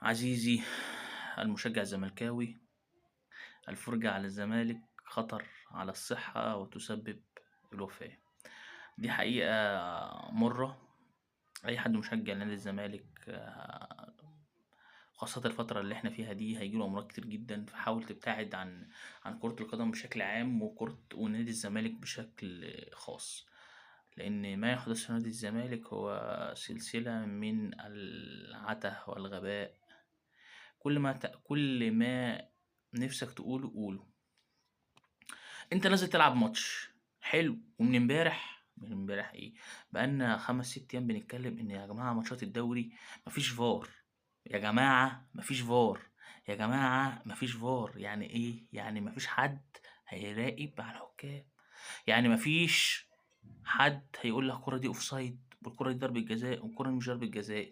عزيزي المشجع الزملكاوي، الفرجة على الزمالك خطر على الصحة وتسبب الوفاة. دي حقيقة مرة. أي حد مشجع لنادي الزمالك خاصة الفترة اللي احنا فيها دي هيجيله أمراض كتير جدا، فحاول تبتعد عن كرة القدم بشكل عام ونادي الزمالك بشكل خاص، لأن ما يحدث في نادي الزمالك هو سلسلة من العته والغباء. كل ما نفسك تقوله قوله. انت نازل تلعب ماتش حلو، ومن امبارح ايه، بقالنا 5 6 ايام بنتكلم ان يا جماعه ماتشات الدوري مفيش فار. يا جماعه مفيش فار. يا جماعه مفيش فار، يعني ايه؟ يعني مفيش حد هيراقب على الحكام. يعني مفيش حد هيقول لك الكرة دي اوفسايد والكرة دي ضربة جزاء والكرة دي مش ضربة جزاء.